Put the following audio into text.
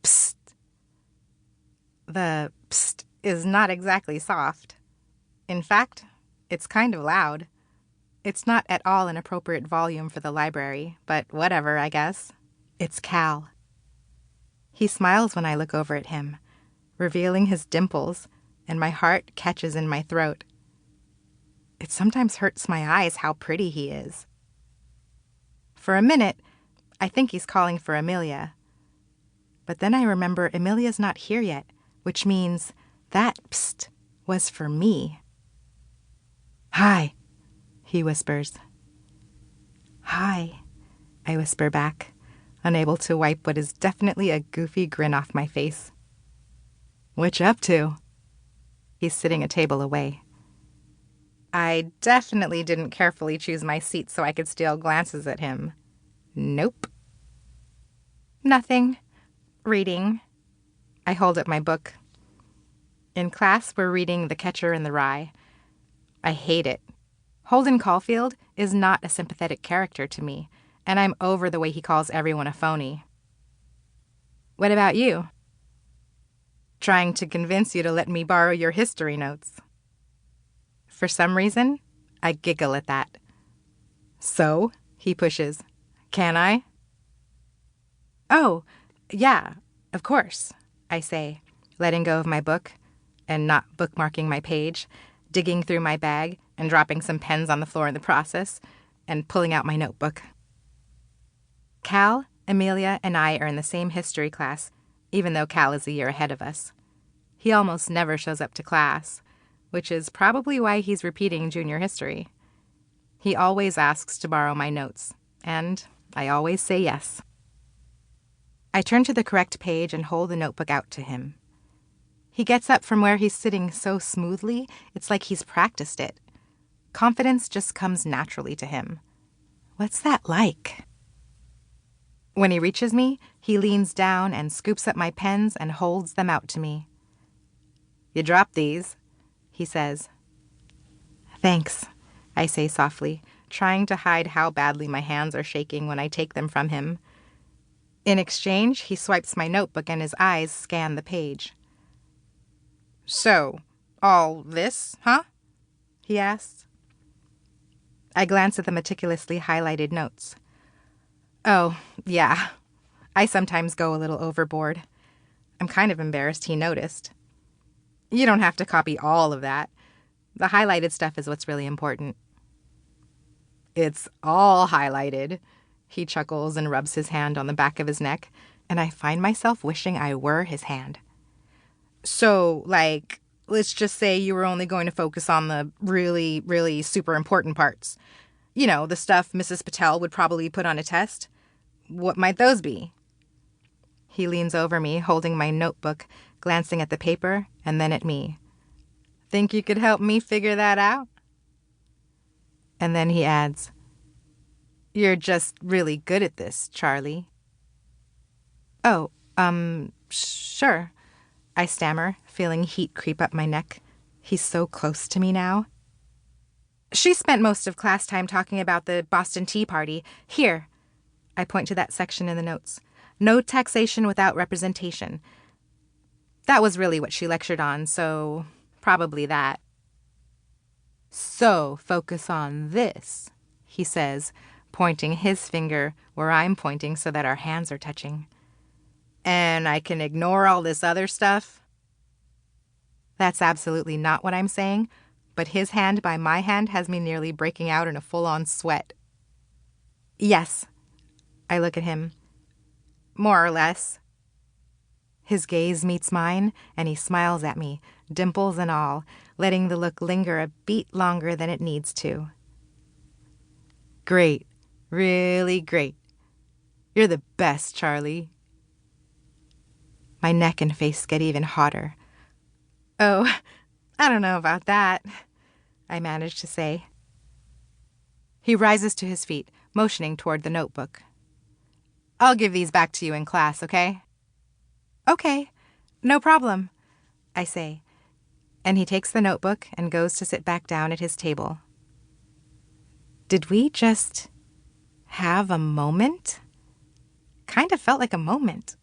Psst. The psst is not exactly soft. In fact, it's kind of loud. It's not at all an appropriate volume for the library, but whatever, I guess. It's Cal. He smiles when I look over at him, revealing his dimples, and my heart catches in my throat. It sometimes hurts my eyes how pretty he is. For a minute, I think he's calling for Amelia. But then I remember Amelia's not here yet, which means that psst was for me. "Hi," he whispers. "Hi," I whisper back, unable to wipe what is definitely a goofy grin off my face. "What you up to?" He's sitting a table away. I definitely didn't carefully choose my seat so I could steal glances at him. Nope. "Nothing. Reading." I hold up my book. In class, we're reading The Catcher in the Rye. I hate it. Holden Caulfield is not a sympathetic character to me, and I'm over the way he calls everyone a phony. "What about you?" "Trying to convince you to let me borrow your history notes." For some reason, I giggle at that. "So?" he pushes. "Can I?" "Oh, yeah, of course," I say, letting go of my book and not bookmarking my page, digging through my bag and dropping some pens on the floor in the process, and pulling out my notebook. Cal, Amelia, and I are in the same history class, even though Cal is a year ahead of us. He almost never shows up to class, which is probably why he's repeating junior history. He always asks to borrow my notes, and I always say yes. I turn to the correct page and hold the notebook out to him. He gets up from where he's sitting so smoothly, it's like he's practiced it. Confidence just comes naturally to him. What's that like? When he reaches me, he leans down and scoops up my pens and holds them out to me. "You dropped these," he says. "Thanks," I say softly, trying to hide how badly my hands are shaking when I take them from him. In exchange, he swipes my notebook and his eyes scan the page. "So, all this, huh?" he asks. I glance at the meticulously highlighted notes. Oh, yeah. I sometimes go a little overboard. I'm kind of embarrassed he noticed. "You don't have to copy all of that. The highlighted stuff is what's really important." "It's all highlighted," he chuckles and rubs his hand on the back of his neck, and I find myself wishing I were his hand. "So, like, let's just say you were only going to focus on the really, really super important parts. You know, the stuff Mrs. Patel would probably put on a test. What might those be?" He leans over me, holding my notebook, glancing at the paper and then at me. "Think you could help me figure that out?" And then he adds, "You're just really good at this, Charlie." "Oh, sure," I stammer, feeling heat creep up my neck. He's so close to me now. "She spent most of class time talking about the Boston Tea Party. Here." I point to that section in the notes. "No taxation without representation." That was really what she lectured on, so probably that. "So focus on this," he says, pointing his finger where I'm pointing so that our hands are touching. "And I can ignore all this other stuff?" That's absolutely not what I'm saying, but his hand by my hand has me nearly breaking out in a full-on sweat. "Yes." I look at him. "More or less." His gaze meets mine, and he smiles at me, dimples and all, letting the look linger a beat longer than it needs to. "Great. Really great. You're the best, Charlie." My neck and face get even hotter. "Oh, I don't know about that," I manage to say. He rises to his feet, motioning toward the notebook. "I'll give these back to you in class, okay?" "Okay, no problem," I say, and he takes the notebook and goes to sit back down at his table. Did we just have a moment? Kind of felt like a moment.